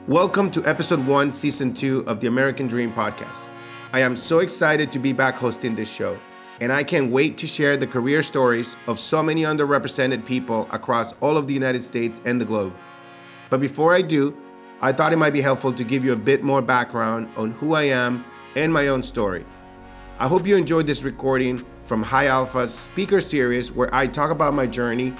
Welcome to episode 1, season 2 of the American Dream podcast. I am so excited to be back hosting this show, and I can't wait to share the career stories of so many underrepresented people across all of the United States and the globe. But before I do, I thought it might be helpful to give you a bit more background on who I am and my own story. I hope you enjoyed this recording from High Alpha's speaker series where I talk about my journey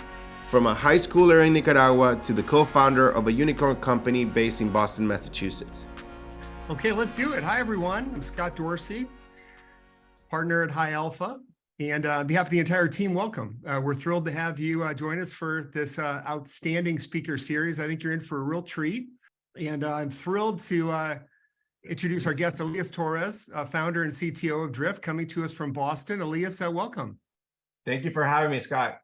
from a high schooler in Nicaragua to the co-founder of a unicorn company based in Boston, Massachusetts. Okay, let's do it. Hi, everyone. I'm Scott Dorsey, partner at High Alpha. And on behalf of the entire team, welcome. We're thrilled to have you join us for this outstanding speaker series. I think you're in for a real treat. And I'm thrilled to introduce our guest, Elias Torres, founder and CTO of Drift, coming to us from Boston. Elias, welcome. Thank you for having me, Scott.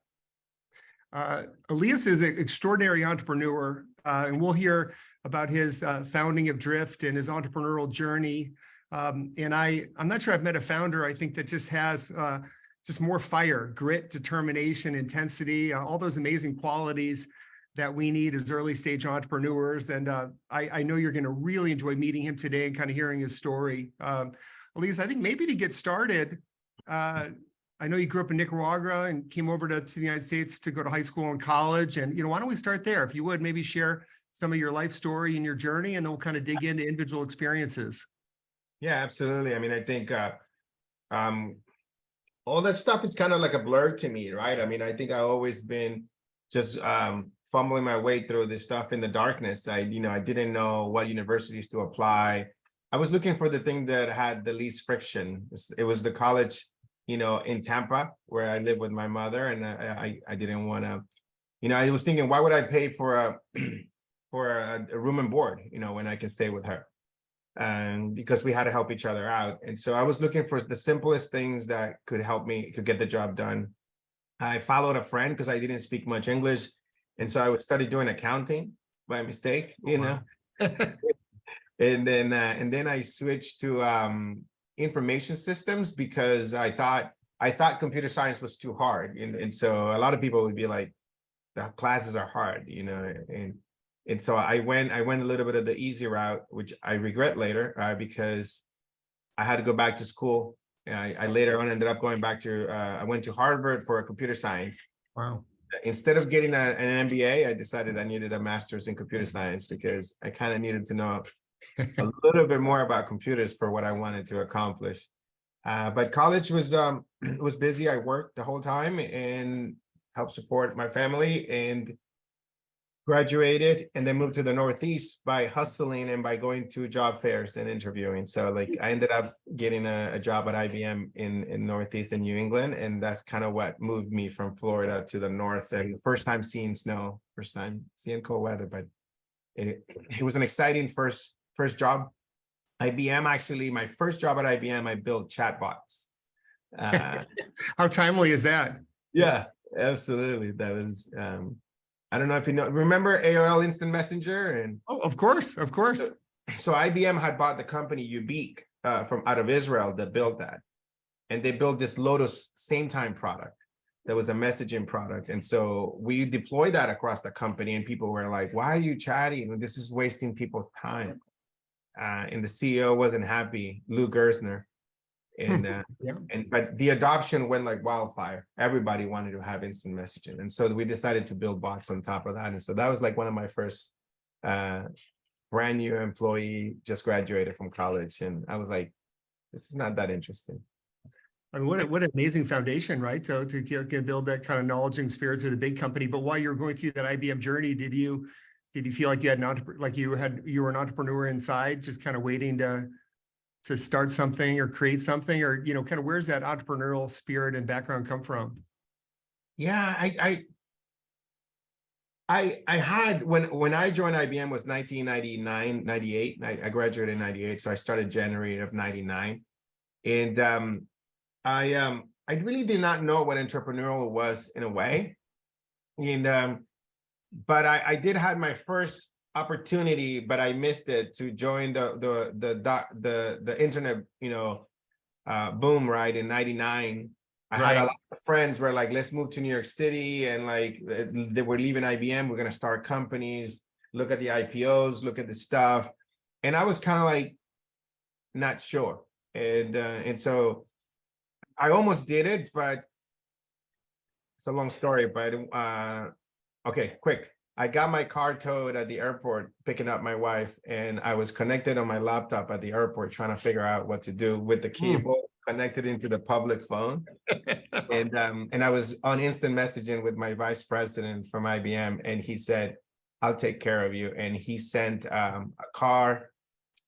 Elias is an extraordinary entrepreneur, and we'll hear about his founding of Drift and his entrepreneurial journey. And I'm not sure I've met a founder, I think, that just has just more fire, grit, determination, intensity, all those amazing qualities that we need as early stage entrepreneurs. And I know you're going to really enjoy meeting him today and kind of hearing his story. Elias, I think maybe to get started, I know you grew up in Nicaragua and came over to the United States to go to high school and college. And, why don't we start there? If you would, maybe share some of your life story and your journey, and then we'll kind of dig into individual experiences. Yeah, absolutely. I mean, I think all that stuff is kind of like a blur to me, right? I mean, I think I've always been just fumbling my way through this stuff in the darkness. I didn't know what universities to apply. I was looking for the thing that had the least friction. It was the college in Tampa, where I live with my mother, and I didn't want to, I was thinking, why would I pay for a room and board, when I can stay with her? And because we had to help each other out. And so I was looking for the simplest things that could help me, could get the job done. I followed a friend because I didn't speak much English. And so I would study doing accounting by mistake, Wow. and then I switched to information systems because I thought computer science was too hard, and so a lot of people would be like, the classes are hard, and so I went a little bit of the easy route, which I regret later because I had to go back to school. I later on ended up going back to I went to Harvard for computer science. Wow. Instead of getting an MBA, I decided I needed a master's in computer science because I kind of needed to know a little bit more about computers for what I wanted to accomplish. But college was busy. I worked the whole time and helped support my family, and graduated and then moved to the Northeast by hustling and by going to job fairs and interviewing. So I ended up getting a job at IBM in Northeast in New England. And that's kind of what moved me from Florida to the North. And first time seeing snow, first time seeing cold weather, but it was an exciting first job. IBM, actually, my first job at IBM, I built chatbots. How timely is that? Yeah, absolutely. That was, I don't know if you remember AOL Instant Messenger? And Oh, of course. so IBM had bought the company Ubique from out of Israel that built that. And they built this Lotus same time product that was a messaging product. And so we deployed that across the company, and people were like, why are you chatting? This is wasting people's time. And the CEO wasn't happy, Lou Gersner. And but the adoption went like wildfire. Everybody wanted to have instant messaging. And so we decided to build bots on top of that. And so that was like one of my first brand new employee, just graduated from college. And I was like, this is not that interesting. I mean, what an amazing foundation, right? To build that kind of knowledge and experience with a big company. But while you were going through that IBM journey, did you feel like you had you were an entrepreneur inside, just kind of waiting to start something or create something, or kind of where's that entrepreneurial spirit and background come from? Yeah, I had when I joined IBM was 1999, 98. I graduated in 98, so I started January of 99. And I really did not know what entrepreneurial was in a way. And but I did have my first opportunity, but I missed it, to join the internet, boom, right, in 99. I had a lot of friends were like, let's move to New York City, and like they were leaving IBM, we're gonna start companies. look at the IPOs, look at the stuff. And I was kind of like, not sure. And so I almost did it, but it's a long story, but okay, quick. I got my car towed at the airport, picking up my wife, and I was connected on my laptop at the airport, trying to figure out what to do with the cable connected into the public phone. And I was on instant messaging with my vice president from IBM, and he said, I'll take care of you. And he sent a car.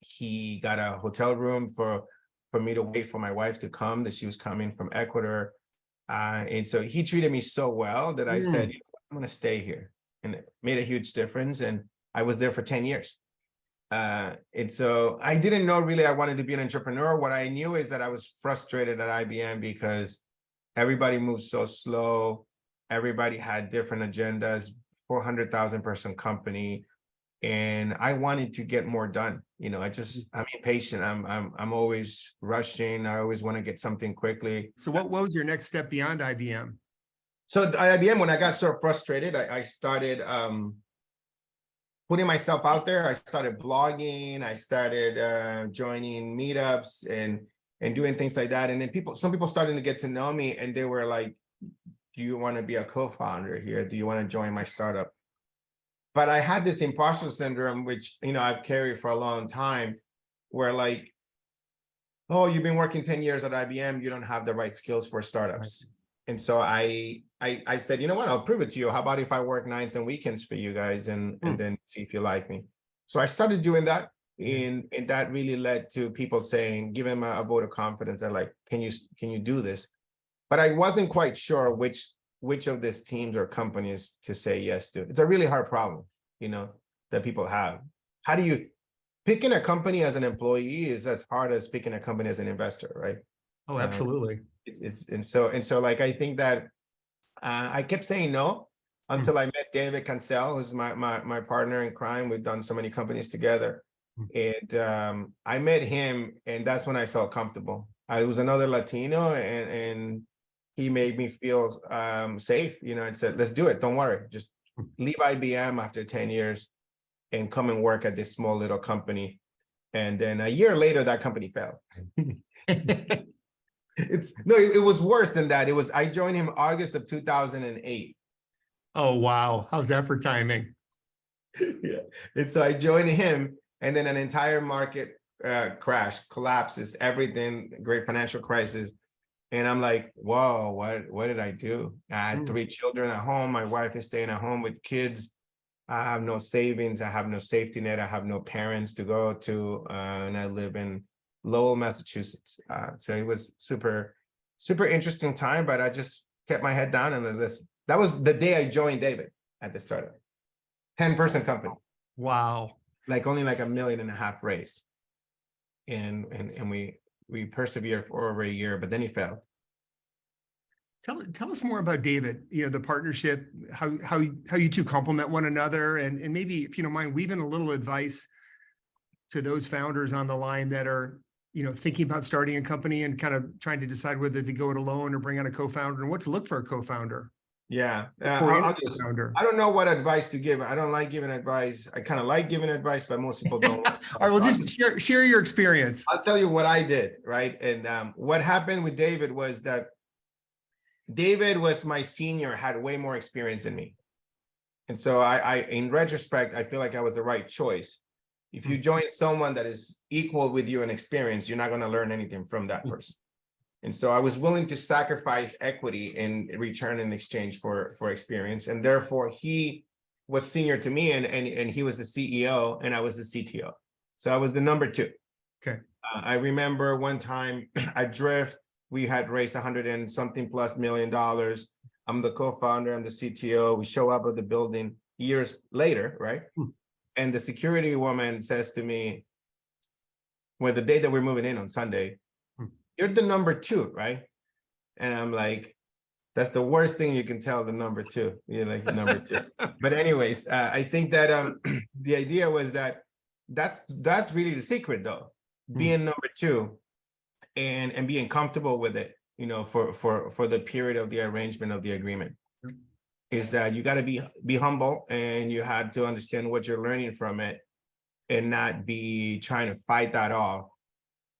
He got a hotel room for me to wait for my wife to come, that she was coming from Ecuador. And so he treated me so well that I said, I'm going to stay here. And it made a huge difference. And I was there for 10 years. And so I didn't know really I wanted to be an entrepreneur. What I knew is that I was frustrated at IBM because everybody moved so slow. Everybody had different agendas, 400,000 person company. And I wanted to get more done. You know, I'm impatient. I'm always rushing. I always want to get something quickly. So what was your next step beyond IBM? So at IBM, when I got so frustrated, I started putting myself out there. I started blogging. I started joining meetups and doing things like that. And then some people started to get to know me, and they were like, do you want to be a co-founder here? Do you want to join my startup? But I had this imposter syndrome, which, you know, I've carried for a long time, where like, oh, you've been working 10 years at IBM, you don't have the right skills for startups. And so I said, you know what, I'll prove it to you. How about if I work nights and weekends for you guys and then see if you like me? So I started doing that. And that really led to people saying, give him a vote of confidence. They're like, can you do this? But I wasn't quite sure which of these teams or companies to say yes to. It's a really hard problem, you know, that people have. How do you picking a company as an employee is as hard as picking a company as an investor, right? Oh, absolutely. And so like I think that I kept saying no until I met David Cancel, who's my partner in crime. We've done so many companies together. And I met him, and that's when I felt comfortable. I was another Latino, and he made me feel safe, you know, and said, let's do it. Don't worry. Just leave IBM after 10 years and come and work at this small little company. And then a year later, that company fell. It was worse than that. I joined him August of 2008. Oh, wow. How's that for timing? Yeah. And so I joined him, and then an entire market crash, collapses, everything, great financial crisis. And I'm like, whoa, what did I do? I had 3 children at home. My wife is staying at home with kids. I have no savings. I have no safety net. I have no parents to go to. And I live in Lowell, Massachusetts. So it was super, super interesting time, but I just kept my head down and listened. That was the day I joined David at the startup. 10-person company. Wow. Only like $1.5 million raise. And we persevered for over a year, but then he failed. Tell us more about David, you know, the partnership, how you two complement one another, and maybe, if you don't mind, weave in a little advice to those founders on the line that are, you know, thinking about starting a company and kind of trying to decide whether to go it alone or bring on a co-founder, and what to look for a co-founder. Yeah. I don't know what advice to give. I don't like giving advice. I kind of like giving advice, but most people don't. All right, well, just share your experience. I'll tell you what I did, right? And what happened with David was that David was my senior, had way more experience than me. And so I in retrospect, I feel like I was the right choice. If you join someone that is equal with you in experience, you're not going to learn anything from that person. And so I was willing to sacrifice equity in return in exchange for experience. And therefore he was senior to me, and he was the CEO and I was the CTO. So I was the number 2. Okay. I remember one time at Drift, we had raised $100 and something plus million. I'm the co-founder, I'm the CTO. We show up at the building years later, right? And the security woman says to me, well, the day that we're moving in on Sunday, you're the number 2, right? And I'm like, that's the worst thing you can tell the number 2. You're like the number 2. But anyways, I think that the idea was that's really the secret, though, being number 2 and being comfortable with it, you know, for the period of the arrangement of the agreement. is that you got to be humble, and you had to understand what you're learning from it and not be trying to fight that off.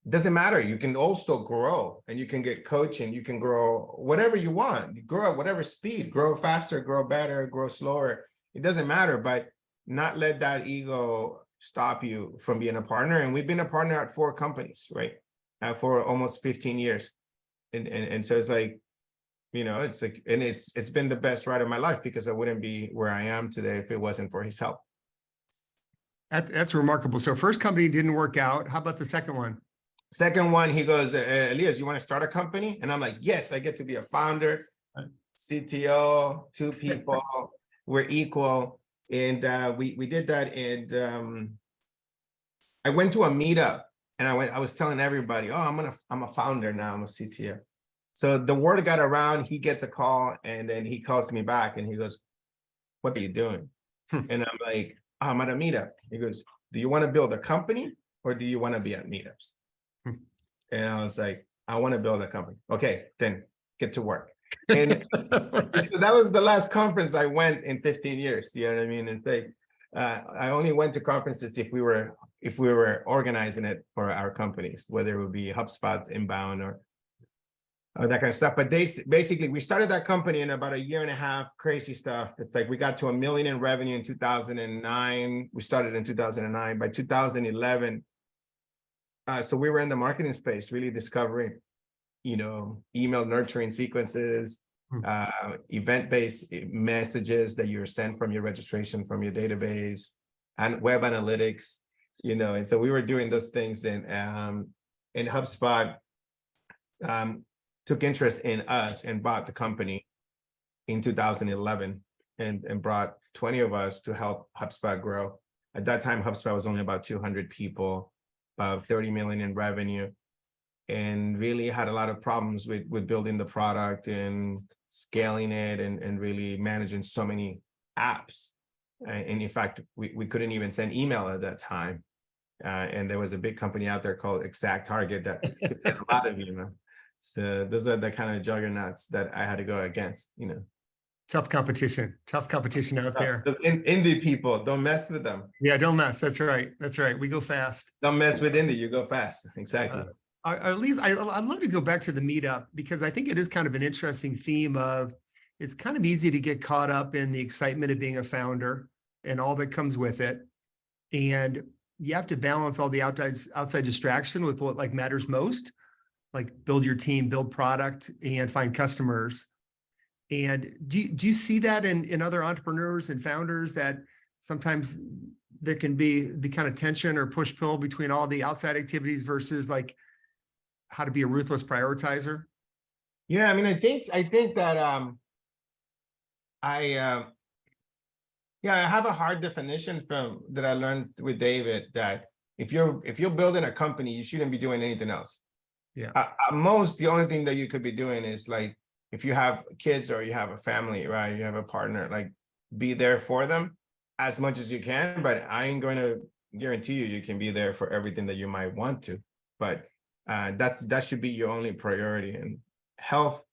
It doesn't matter. You can also grow, and you can get coaching. You can grow whatever you want. You grow at whatever speed, grow faster, grow better, grow slower. It doesn't matter, but not let that ego stop you from being a partner. And we've been a partner at 4 companies, right? For almost 15 years. And so it's like, it's like, and it's been the best ride of my life, because I wouldn't be where I am today if it wasn't for his help. That's remarkable. So first company didn't work out. How about the second one? Second one, he goes, Elias, you want to start a company? And I'm like, yes, I get to be a founder, CTO, 2 people, we're equal. And we did that. And I went to a meetup, and I was telling everybody, oh, I'm a founder now, I'm a CTO. So the word got around, he gets a call, and then he calls me back and he goes, what are you doing? And I'm like, I'm at a meetup. He goes, do you want to build a company, or do you want to be at meetups? And I was like, I want to build a company. Okay, then get to work. And so that was the last conference I went in 15 years. You know what I mean? It's like, I only went to conferences if we were organizing it for our companies, whether it would be HubSpot, Inbound, or that kind of stuff. But basically, we started that company in about a year and a half, crazy stuff. It's like we got to $1 million in revenue in 2009. We started in 2009. By 2011, so we were in the marketing space, really discovering, email nurturing sequences, event-based messages that you're sent from your registration, from your database, and web analytics, and so we were doing those things. And HubSpot took interest in us and bought the company in 2011 and brought 20 of us to help HubSpot grow. At that time, HubSpot was only about 200 people, about 30 million in revenue, and really had a lot of problems with building the product and scaling it and really managing so many apps. And in fact, we couldn't even send email at that time. And there was a big company out there called Exact Target that could send a lot of email. So those are the kind of juggernauts that I had to go against, Tough competition out there. Those indie people, don't mess with them. Yeah, don't mess. That's right. We go fast. Don't mess with indie, you go fast. Exactly. At least I'd love to go back to the meetup, because I think it is kind of an interesting theme of, it's kind of easy to get caught up in the excitement of being a founder and all that comes with it. And you have to balance all the outside distraction with what matters most, like build your team, build product, and find customers. And do you see that in other entrepreneurs and founders, that sometimes there can be the kind of tension or push-pull between all the outside activities versus how to be a ruthless prioritizer? Yeah, I mean, I think that I have a hard definition that I learned with David, that if you're building a company, you shouldn't be doing anything else. Yeah. At most, the only thing that you could be doing is, like, if you have kids or you have a family, right? You have a partner, like, be there for them as much as you can. But I ain't going to guarantee you can be there for everything that you might want to. But that should be your only priority. And health,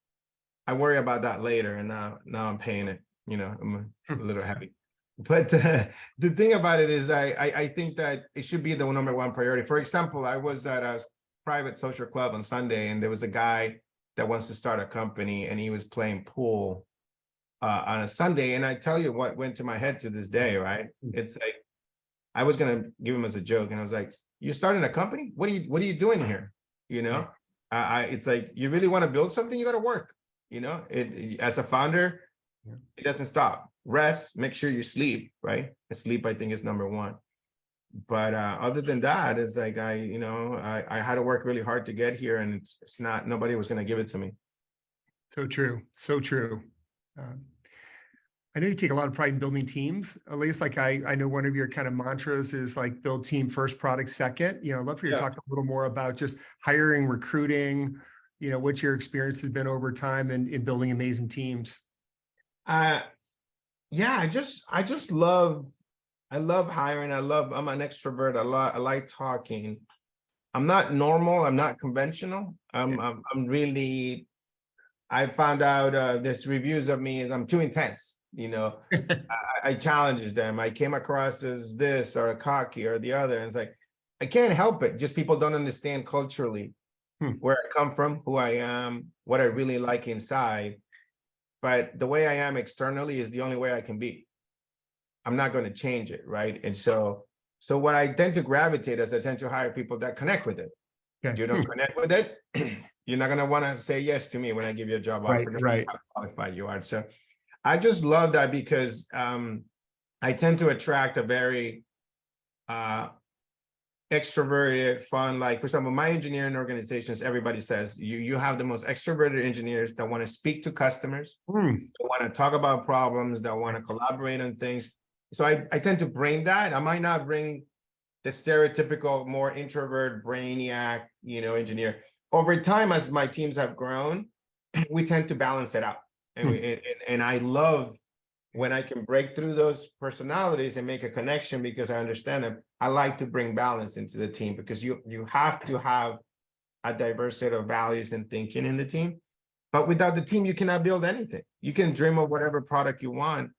I worry about that later. And now I'm paying it. I'm a little happy. But the thing about it is, I think that it should be the number one priority. For example, I was at a private social club on Sunday, and there was a guy that wants to start a company, and he was playing pool on a Sunday. And I tell you what went to my head to this day, right? It's like, I was gonna give him as a joke, and I was like, "You're starting a company? What are you doing here?" It's like, you really want to build something, you got to work. As a founder, it doesn't stop. Rest, make sure you sleep, right? Sleep, I think, is number one. But other than that, it's like I had to work really hard to get here, and it's not, nobody was going to give it to me. So true. I know you take a lot of pride in building teams. At least, I know one of your kind of mantras is build team first, product second. I'd love for you to talk a little more about just hiring, recruiting, what your experience has been over time in building amazing teams. I just love hiring. I'm an extrovert. I like talking. I'm not normal. I'm not conventional. I found out there's reviews of me is I'm too intense. I challenged them. I came across as this or a cocky or the other. And it's like, I can't help it. Just people don't understand culturally where I come from, who I am, what I really like inside. But the way I am externally is the only way I can be. I'm not going to change it, right? And so what I tend to gravitate is I tend to hire people that connect with it. Okay. You don't connect with it, you're not going to want to say yes to me when I give you a job offer. Right. How qualified you are. So I just love that because I tend to attract a very extroverted, fun, like for example, my engineering organizations, everybody says you have the most extroverted engineers that want to speak to customers, that want to talk about problems, that want to collaborate on things. So I tend to bring that. I might not bring the stereotypical more introvert brainiac, engineer. Over time, as my teams have grown, we tend to balance it out. And I love when I can break through those personalities and make a connection because I understand them. I like to bring balance into the team because you have to have a diverse set of values and thinking in the team. But without the team, you cannot build anything. You can dream of whatever product you want,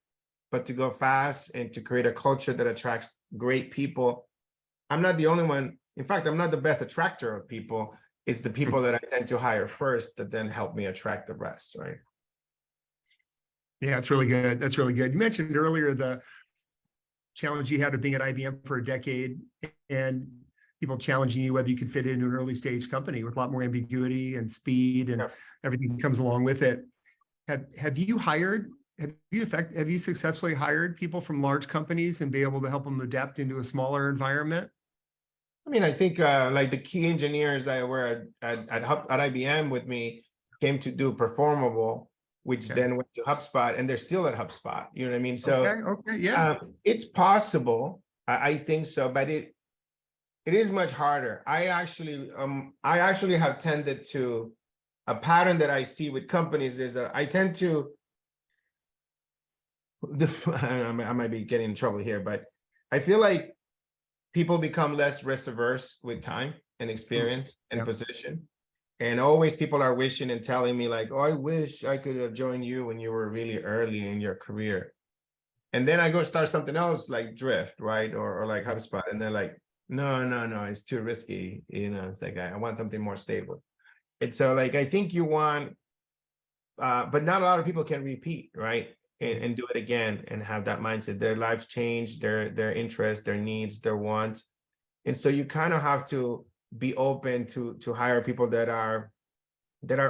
but to go fast and to create a culture that attracts great people. I'm not the only one. In fact, I'm not the best attractor of people. It's the people that I tend to hire first that then help me attract the rest, right? Yeah, that's really good. That's really good. You mentioned earlier the challenge you had of being at IBM for a decade and people challenging you whether you could fit into an early stage company with a lot more ambiguity and speed and everything that comes along with it. Have you successfully hired people from large companies and be able to help them adapt into a smaller environment? I mean, I think like the key engineers that were at IBM with me came to do Performable, which then went to HubSpot, and they're still at HubSpot. You know what I mean? So it's possible. I think so, but it is much harder. I actually have tended to a pattern that I see with companies is that I tend to. I might be getting in trouble here, but I feel like people become less risk averse with time and experience and position. And always people are wishing and telling me like, oh, I wish I could have joined you when you were really early in your career. And then I go start something else like Drift, right? Or like HubSpot. And they're like, no, it's too risky. It's like, I want something more stable. And so like, I think you want, but not a lot of people can repeat, right? And do it again and have that mindset. Their lives change, their interests, their needs, their wants. And so you kind of have to be open to hire people that are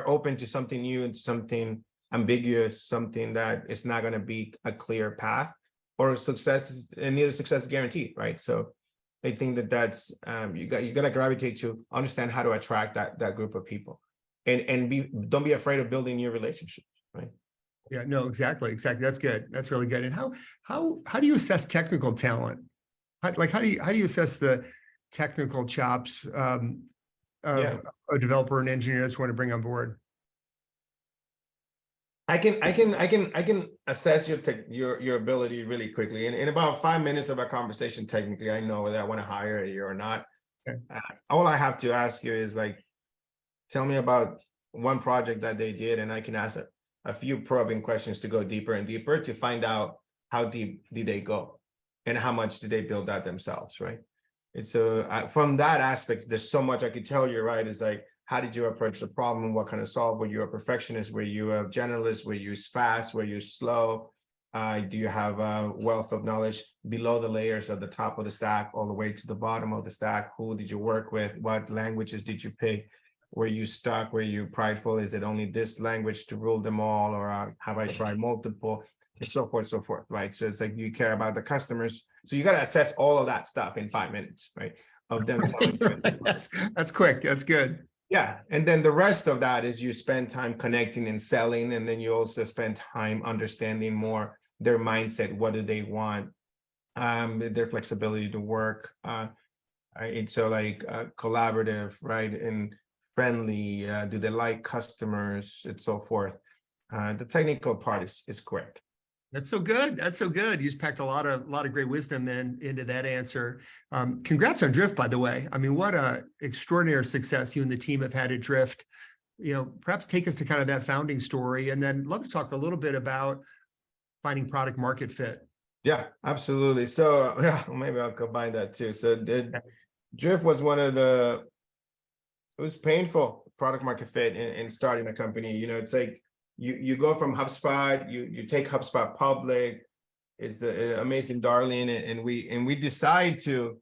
open to something new and something ambiguous, something that is not going to be a clear path or success, and neither success is guaranteed, right? So I think that's you got to gravitate to understand how to attract that group of people, and don't be afraid of building new relationships, right? Yeah, no, exactly. That's good. That's really good. And how do you assess technical talent? How do you assess the technical chops of a developer and engineer that's want to bring on board? I can assess your ability really quickly. In about 5 minutes of a conversation, technically, I know whether I want to hire you or not. Okay. All I have to ask you is like, tell me about one project that they did, and I can ask a few probing questions to go deeper and deeper to find out how deep did they go and how much did they build that themselves, right? And so from that aspect, there's so much I could tell you, right? It's like, how did you approach the problem? What kind of solve? Were you a perfectionist? Were you a generalist? Were you fast? Were you slow? Do you have a wealth of knowledge below the layers at the top of the stack, all the way to the bottom of the stack? Who did you work with? What languages did you pick? Were you stuck? Were you prideful? Is it only this language to rule them all? Or have I tried multiple? And so forth, right? So it's like you care about the customers. So you got to assess all of that stuff in 5 minutes, right? Of them telling you. That's quick. That's good. Yeah. And then the rest of that is you spend time connecting and selling. And then you also spend time understanding more their mindset. What do they want? Their flexibility to work. And so like collaborative, right? And friendly. Do they like customers and so forth? The technical part is quick. That's so good. That's so good. You just packed a lot of great wisdom into that answer. Congrats on Drift, by the way. I mean, what a extraordinary success you and the team have had at Drift. Perhaps take us to kind of that founding story, and then love to talk a little bit about finding product market fit. Yeah, absolutely. So yeah, maybe I'll combine that too. So Drift was one of the, it was painful product market fit in starting a company. You know, it's like you go from HubSpot, you take HubSpot public, it's an amazing darling, and we decide to,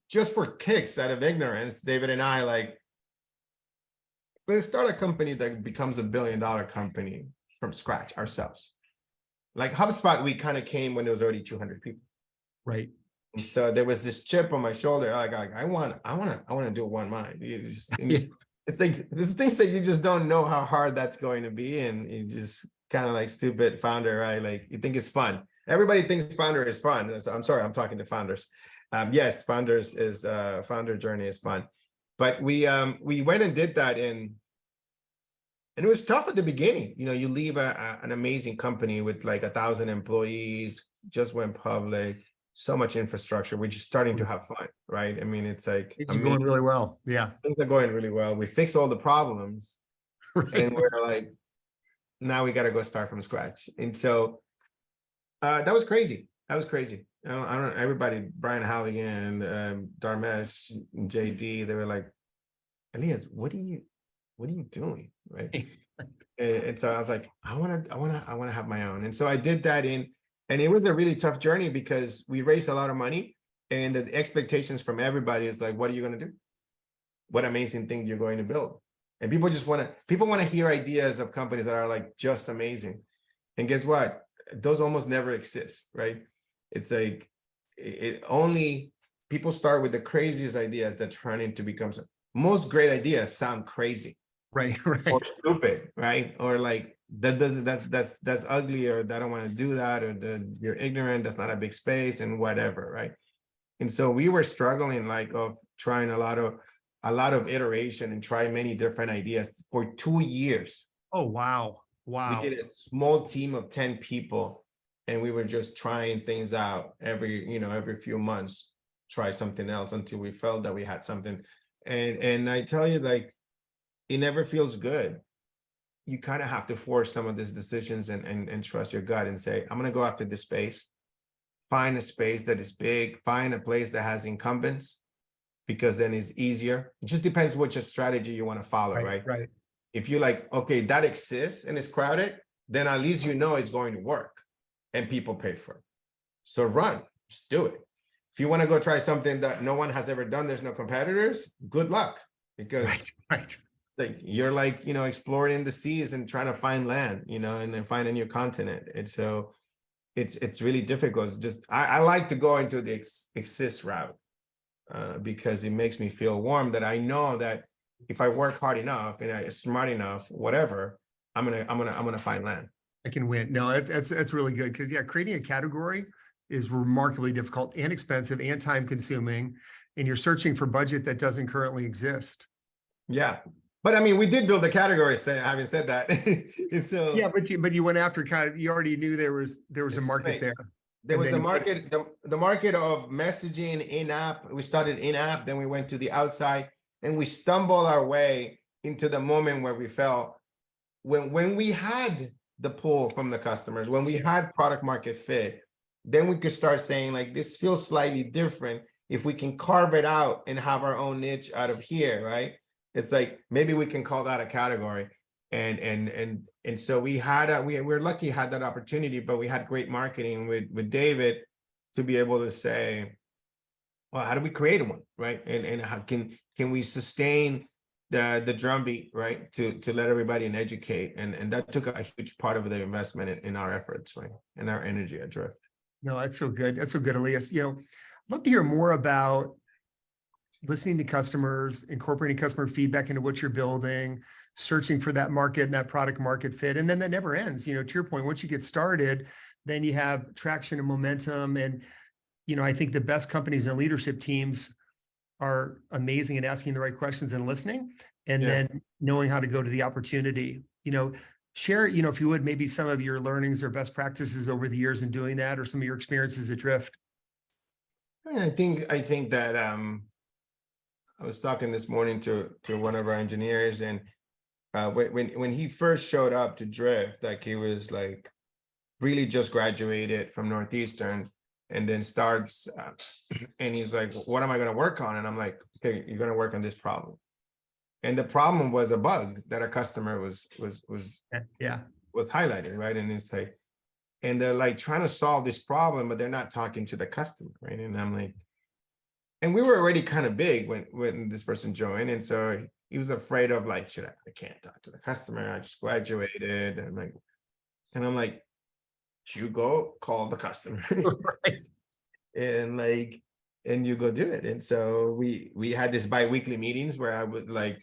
just for kicks out of ignorance, David and I, like, let's start a company that becomes $1 billion company from scratch ourselves. Like HubSpot, we kind of came when there was already 200 people. Right. And so there was this chip on my shoulder. Like I want to do one mind. It's like there's things that you just don't know how hard that's going to be, and you just kind of like stupid founder, right? Like you think it's fun. Everybody thinks founder is fun. So I'm sorry, I'm talking to founders. Yes, founder journey is fun, but we went and did that, and it was tough at the beginning. You know, you leave an amazing company with like 1,000 employees, just went public. So much infrastructure. We're just starting to have fun, right? I mean, it's like It's going really well. Yeah. Things are going really well. We fixed all the problems, Right. and we're like, now we got to go start from scratch. And so that was crazy. That was crazy. I don't everybody, Brian Halligan, Dharmesh, JD, they were like, Elias, what are you doing? Right. And so I was like, I want to have my own. And so I did that and it was a really tough journey because we raised a lot of money, and the expectations from everybody is like, what are you going to do? What amazing thing you're going to build? And people want to hear ideas of companies that are like just amazing. And guess what? Those almost never exist, right? It's like it only people start with the craziest ideas that turn into becomes most great ideas sound crazy. Right. Or stupid, right? Or like that's ugly, or I don't want to do that, or you're ignorant, that's not a big space, and whatever, right? And so we were struggling, like, of trying a lot of iteration and try many different ideas for 2 years. Oh, wow. We did a small team of 10 people, and we were just trying things out every few months, try something else until we felt that we had something. And I tell you, like, it never feels good. You kind of have to force some of these decisions and trust your gut and say, I'm going to go after this space, find a space that is big, find a place that has incumbents, because then it's easier. It just depends which strategy you want to follow, right? Right. If you're like, okay, that exists and it's crowded, then at least you know it's going to work and people pay for it. So run, just do it. If you want to go try something that no one has ever done, there's no competitors, good luck, because Right. like you're like, exploring the seas and trying to find land, and then find a new continent. And so it's really difficult. It's just I like to go into the exist route because it makes me feel warm, that I know that if I work hard enough and I'm smart enough, whatever, I'm gonna find land. I can win. No, that's really good, because creating a category is remarkably difficult and expensive and time consuming, and you're searching for budget that doesn't currently exist. Yeah. But I mean, we did build a category, having said that. And so but you went after you already knew there was a market there. There was the market, the market of messaging in-app. We started in-app, then we went to the outside, and we stumbled our way into the moment where we felt when we had the pull from the customers, when we had product market fit, then we could start saying, like, this feels slightly different. If we can carve it out and have our own niche out of here, right? It's like, maybe we can call that a category. And so we're lucky had that opportunity, but we had great marketing with David to be able to say, well, how do we create one, right? And how can we sustain the drumbeat, right? To let everybody and educate. And that took a huge part of the investment in our efforts, right? And our energy at Drift. No, that's so good. That's so good, Elias. I'd love to hear more about listening to customers, incorporating customer feedback into what you're building, searching for that market and that product market fit. And then that never ends. To your point, once you get started, then you have traction and momentum. And, I think the best companies and leadership teams are amazing at asking the right questions and listening, and then knowing how to go to the opportunity. Share, if you would, maybe some of your learnings or best practices over the years in doing that, or some of your experiences at Drift. I think that I was talking this morning to one of our engineers, and when he first showed up to Drift, like, he was like, really just graduated from Northeastern, and then starts, and he's like, what am I going to work on? And I'm like, okay, you're going to work on this problem. And the problem was a bug that a customer was Yeah. highlighting, right? And it's like, and they're like trying to solve this problem, but they're not talking to the customer, right? And I'm like, and we were already kind of big when this person joined, and so he was afraid of like, I can't talk to the customer. I just graduated, and I'm like, you go call the customer, Right. and like, and you go do it. And so we had this bi-weekly meetings where I would like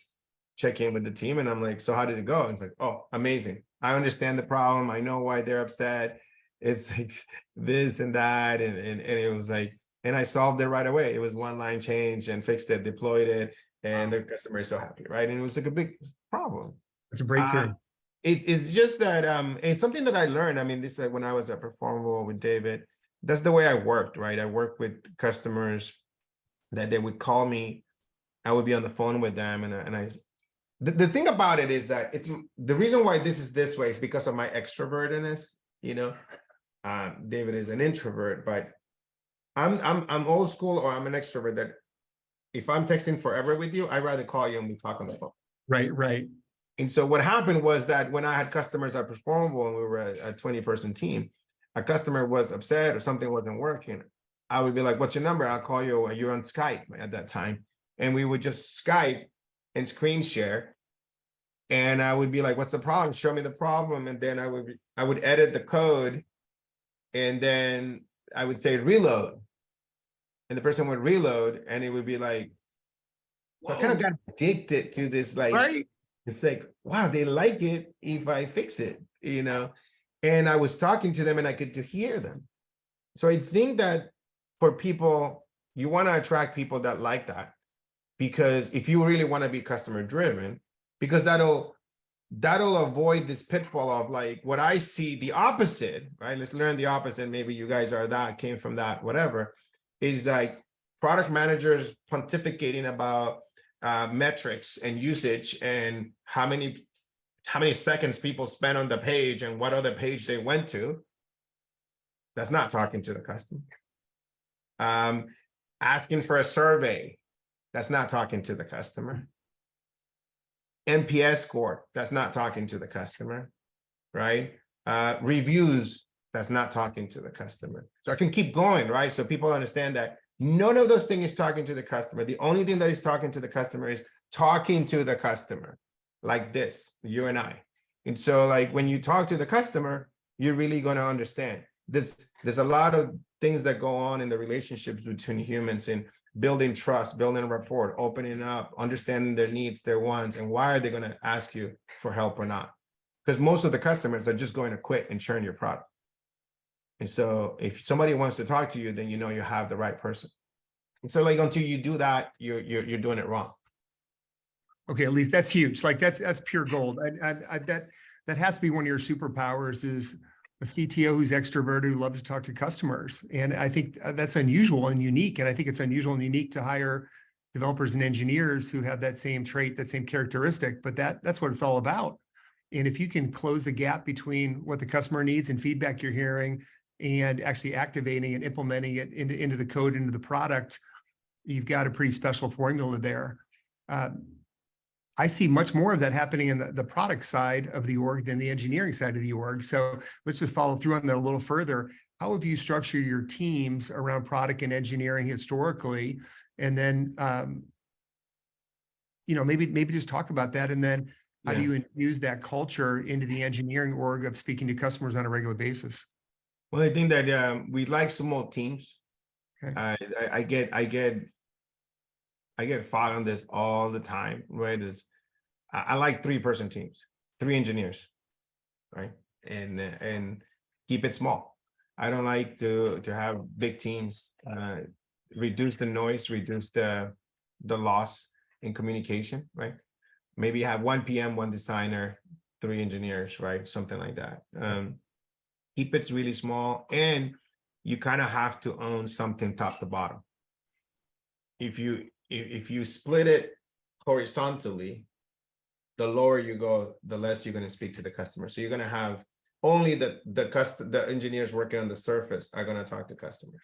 check in with the team, and I'm like, so how did it go? And it's like, oh, amazing. I understand the problem. I know why they're upset. It's like this and that. And it was like, and I solved it right away. It was one line change and fixed it, deployed it, and the customer is so happy, right? And it was like a big problem. It's a breakthrough. It's just that it's something that I learned. I mean, this when I was at Performable with David, that's the way I worked, right? I worked with customers that they would call me. I would be on the phone with them, and the thing about it is that it's the reason why this is this way is because of my extrovertedness. David is an introvert, but I'm old school, or I'm an extrovert that if I'm texting forever with you, I'd rather call you and we talk on the phone. Right. And so what happened was that when I had customers at Performable and we were a 20-person team, a customer was upset or something wasn't working, I would be like, what's your number? I'll call you. You're on Skype at that time. And we would just Skype and screen share. And I would be like, what's the problem? Show me the problem. And then I would edit the code. And then I would say reload. And the person would reload, and it would be like, so I kind of got addicted to this, like, Right. it's like, wow, they like it if I fix it, And I was talking to them and I could hear them. So I think that for people, you want to attract people that like that, because if you really want to be customer driven, because that'll avoid this pitfall of like what I see the opposite, right? Let's learn the opposite. Maybe you guys are that, came from that, whatever, is like product managers pontificating about metrics and usage and how many seconds people spent on the page and what other page they went to. That's not talking to the customer. Asking for a survey, that's not talking to the customer. NPS score, that's not talking to the customer, right? Reviews, that's not talking to the customer. So I can keep going, right? So people understand that none of those things is talking to the customer. The only thing that is talking to the customer is talking to the customer, like this, you and I. And so like when you talk to the customer, you're really going to understand. There's a lot of things that go on in the relationships between humans in building trust, building rapport, opening up, understanding their needs, their wants, and why are they going to ask you for help or not? Because most of the customers are just going to quit and churn your product. And so if somebody wants to talk to you, then you know you have the right person. And so like until you do that, you're doing it wrong. Okay, at least that's huge. Like that's pure gold. That has to be one of your superpowers, is a CTO who's extroverted, who loves to talk to customers. And I think that's unusual and unique. And I think it's unusual and unique to hire developers and engineers who have that same trait, that same characteristic, but that's what it's all about. And if you can close the gap between what the customer needs and feedback you're hearing and actually activating and implementing it into the code, into the product, you've got a pretty special formula there. I see much more of that happening in the product side of the org than the engineering side of the org. So let's just follow through on that a little further. How have you structured your teams around product and engineering historically? And then, maybe just talk about that. And then how do you infuse that culture into the engineering org of speaking to customers on a regular basis? Well, I think that we like small teams. Okay. I get fought on this all the time, right? I like 3-person teams, 3 engineers, right? And keep it small. I don't like to have big teams. Reduce the noise, reduce the loss in communication, right? Maybe have 1 PM, 1 designer, 3 engineers, right? Something like that. Keep it really small, and you kind of have to own something top to bottom. If you split it horizontally, the lower you go, the less you're going to speak to the customer. So you're going to have only the engineers working on the surface are going to talk to customers.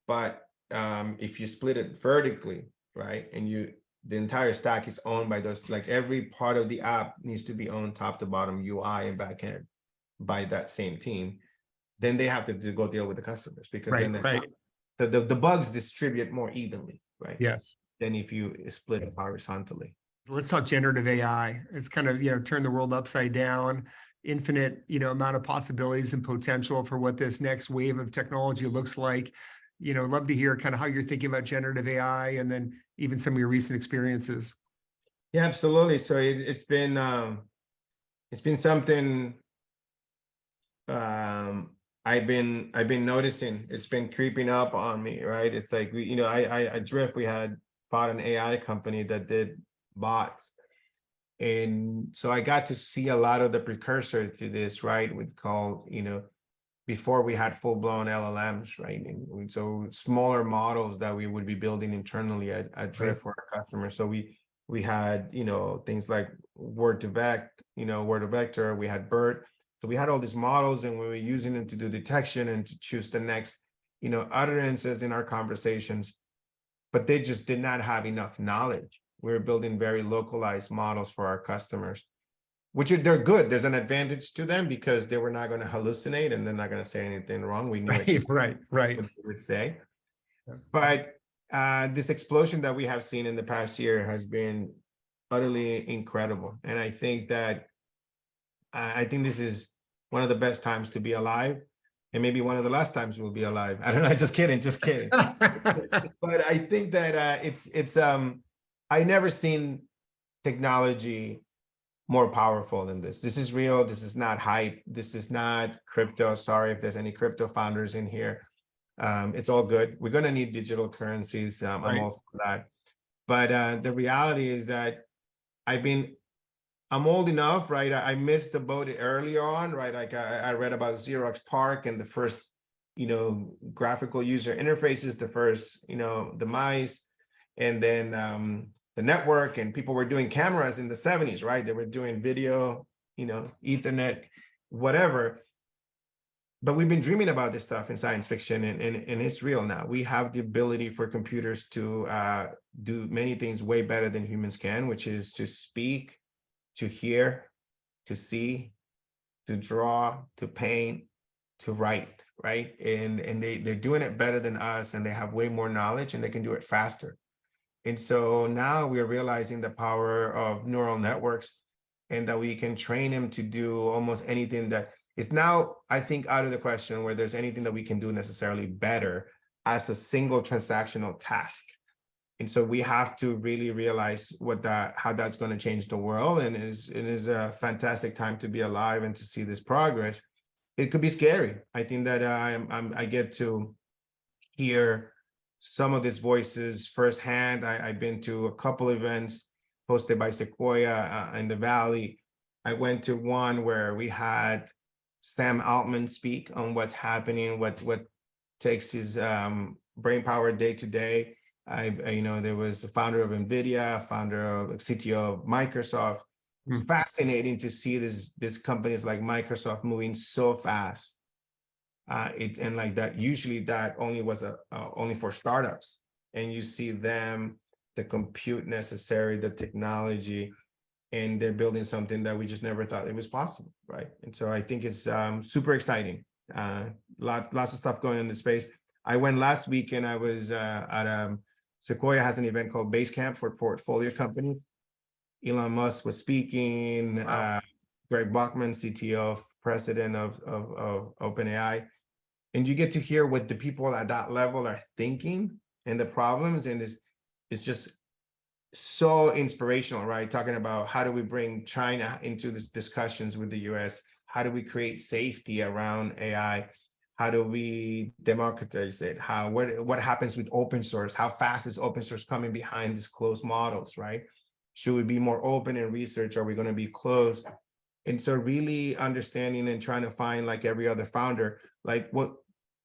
But if you split it vertically, right, and the entire stack is owned by those, like every part of the app needs to be owned top to bottom, UI and backend, by that same team, then they have to go deal with the customers, because Right, then right. the bugs distribute more evenly, right? Yes. Than if you split it horizontally. Let's talk generative AI. It's kind of, turn the world upside down, infinite, amount of possibilities and potential for what this next wave of technology looks like. Love to hear kind of how you're thinking about generative AI and then even some of your recent experiences. Yeah, absolutely. So it's been something I've been noticing. It's been creeping up on me, right? It's like at Drift, we had bought an AI company that did bots. And so I got to see a lot of the precursor to this, right? We'd call, before we had full-blown LLMs, right? And so smaller models that we would be building internally at Drift for our customers. So we had, things like word to vector, we had BERT. So we had all these models, and we were using them to do detection and to choose the next, utterances in our conversations, but they just did not have enough knowledge. We were building very localized models for our customers, which they're good. There's an advantage to them because they were not going to hallucinate and they're not going to say anything wrong. We knew right. what they would say. But this explosion that we have seen in the past year has been utterly incredible. And I think this is one of the best times to be alive, and maybe one of the last times we'll be alive. I don't know, just kidding. But I think that it's I never seen technology more powerful than this. This is real. This is not hype. This is not crypto. Sorry if there's any crypto founders in here. It's all good. We're going to need digital currencies. I'm all for that. But the reality is that I'm old enough, right? I missed the boat early on, right? Like I read about Xerox PARC and the first, graphical user interfaces, the first, the mice, and then the network, and people were doing cameras in the 70s, right? They were doing video, Ethernet, whatever. But we've been dreaming about this stuff in science fiction, and it's real now. We have the ability for computers to do many things way better than humans can, which is to speak, to hear, to see, to draw, to paint, to write, right? And they're doing it better than us, and they have way more knowledge, and they can do it faster. And so now we're realizing the power of neural networks, and that we can train them to do almost anything that is now, I think, out of the question where there's anything that we can do necessarily better as a single transactional task. And so we have to really realize how that's going to change the world. And it is a fantastic time to be alive and to see this progress. It could be scary. I think that I get to hear some of these voices firsthand. I've been to a couple events hosted by Sequoia in the Valley. I went to one where we had Sam Altman speak on what's happening, what takes his brain power day to day. There was the founder of NVIDIA, CTO of Microsoft. It's fascinating to see these companies like Microsoft moving so fast. And like that, usually that only was only for startups. And you see them, the compute necessary, the technology, and they're building something that we just never thought it was possible, right? And so I think it's super exciting. Lots of stuff going on in the space. I went last week, and I was at Sequoia has an event called Basecamp for portfolio companies. Elon Musk was speaking. Wow. Greg Bachman, CTO, president of OpenAI, and you get to hear what the people at that level are thinking and the problems, and it's just so inspirational, right? Talking about how do we bring China into these discussions with the US? How do we create safety around AI? How do we democratize it? What happens with open source? How fast is open source coming behind these closed models, right? Should we be more open in research? Are we going to be closed? And so really understanding and trying to find, like every other founder, like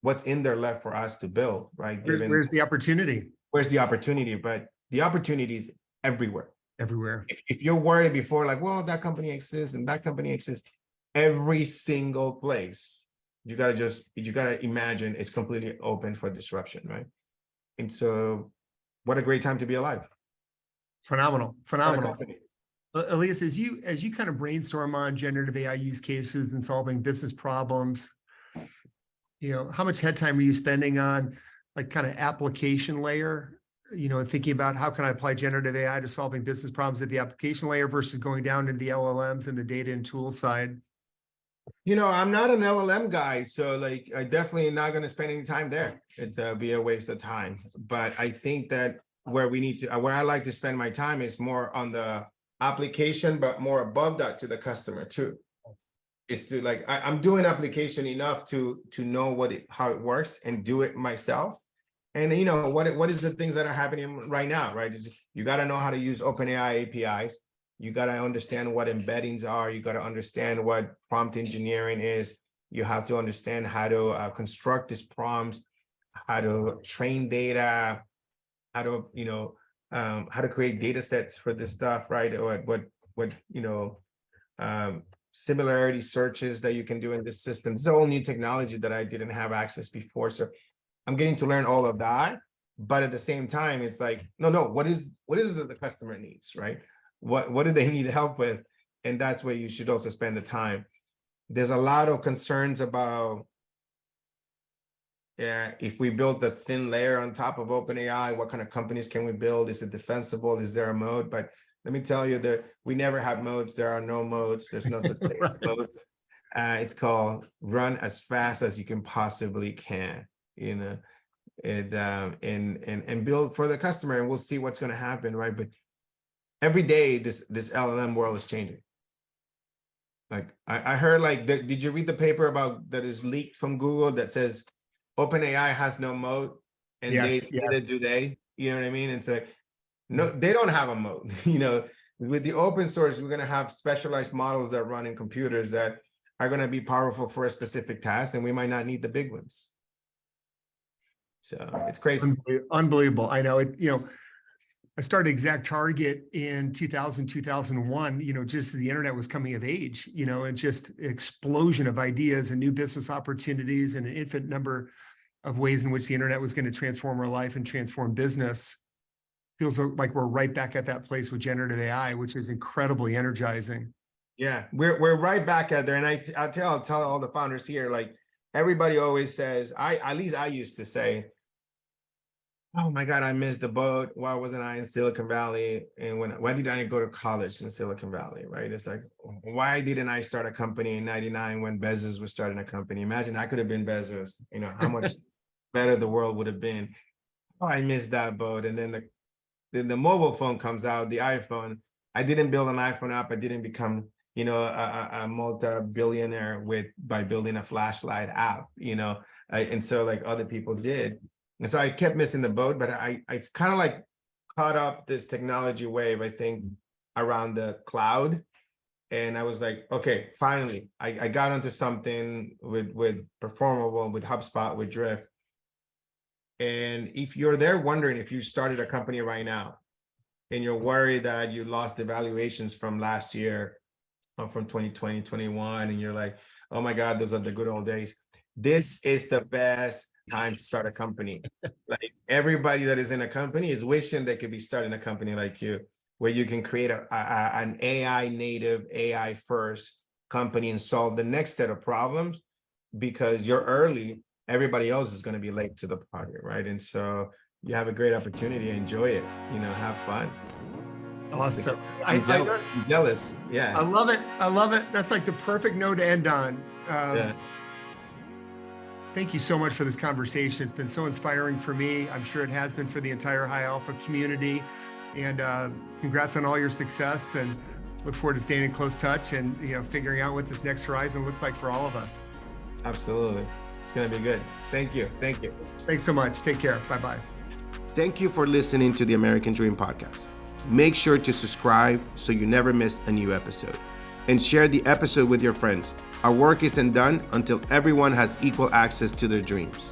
what's in there left for us to build, right? Where's the opportunity? Where's the opportunity? But the opportunity is everywhere. Everywhere. If you're worried before, like, well, that company exists and that company exists, every single place, you gotta imagine it's completely open for disruption, right? And so what a great time to be alive. Phenomenal. What a Phenomenal. company. Elias, as you kind of brainstorm on generative AI use cases and solving business problems, how much head time are you spending on like kind of application layer, and thinking about how can I apply generative AI to solving business problems at the application layer versus going down into the LLMs and the data and tool side? I'm not an LLM guy, so like I definitely not going to spend any time there. It'd be a waste of time. But I think that where I like to spend my time is more on the application, but more above that to the customer too. Is to like I'm doing application enough to know how it works and do it myself. And what is the things that are happening right now, right? Is you got to know how to use OpenAI APIs. You got to understand what embeddings are. You got to understand what prompt engineering is. You have to understand how to construct these prompts, how to train data, how to create data sets for this stuff, right? Or what similarity searches that you can do in this system. This is all new technology that I didn't have access before. So I'm getting to learn all of that. But at the same time, it's like, no, what is it the customer needs, right? What do they need help with? And that's where you should also spend the time. There's a lot of concerns about if we build the thin layer on top of OpenAI, what kind of companies can we build? Is it defensible? Is there a mode? But let me tell you that we never have modes. There are no modes. There's no such thing as modes. It's called run as fast as you can possibly can, and build for the customer, and we'll see what's going to happen, right? But every day, this LLM world is changing. Like I heard, like, did you read the paper about that is leaked from Google that says OpenAI has no mode, and neither do they? You know what I mean? It's like, no, they don't have a mode. With the open source, we're going to have specialized models that run in computers that are going to be powerful for a specific task, and we might not need the big ones. So it's crazy. Unbelievable. I know it. I started ExactTarget in 2000, 2001, just as the internet was coming of age, and just explosion of ideas and new business opportunities and an infinite number of ways in which the internet was going to transform our life and transform business. Feels like we're right back at that place with generative AI, which is incredibly energizing. Yeah, we're right back at there. And I'll tell all the founders here, like everybody always says, at least I used to say, oh my God, I missed the boat. Why wasn't I in Silicon Valley? And why did I go to college in Silicon Valley, right? It's like, why didn't I start a company in 99 when Bezos was starting a company? Imagine I could have been Bezos, how much better the world would have been. Oh, I missed that boat. And then the mobile phone comes out, the iPhone. I didn't build an iPhone app. I didn't become, a multi-billionaire by building a flashlight app, and so like other people did. And so I kept missing the boat, but I kind of like caught up this technology wave, I think, around the cloud. And I was like, okay, finally, I got onto something with Performable, with HubSpot, with Drift. And if you're there wondering if you started a company right now and you're worried that you lost the valuations from last year or from 2020, 21, and you're like, oh my God, those are the good old days. This is the best time to start a company. Like everybody that is in a company is wishing they could be starting a company like you, where you can create an AI native, AI first company and solve the next set of problems because you're early. Everybody else is going to be late to the party, right? And so you have a great opportunity. Enjoy it. Have fun. Awesome. I'm jealous. Yeah. I love it. That's like the perfect note to end on. Yeah. Thank you so much for this conversation. It's been so inspiring for me. I'm sure it has been for the entire High Alpha community. And congrats on all your success, and look forward to staying in close touch and figuring out what this next horizon looks like for all of us. Absolutely. It's going to be good. Thank you. Thanks so much. Take care. Bye-bye. Thank you for listening to the American Dream Podcast. Make sure to subscribe so you never miss a new episode, and share the episode with your friends. Our work isn't done until everyone has equal access to their dreams.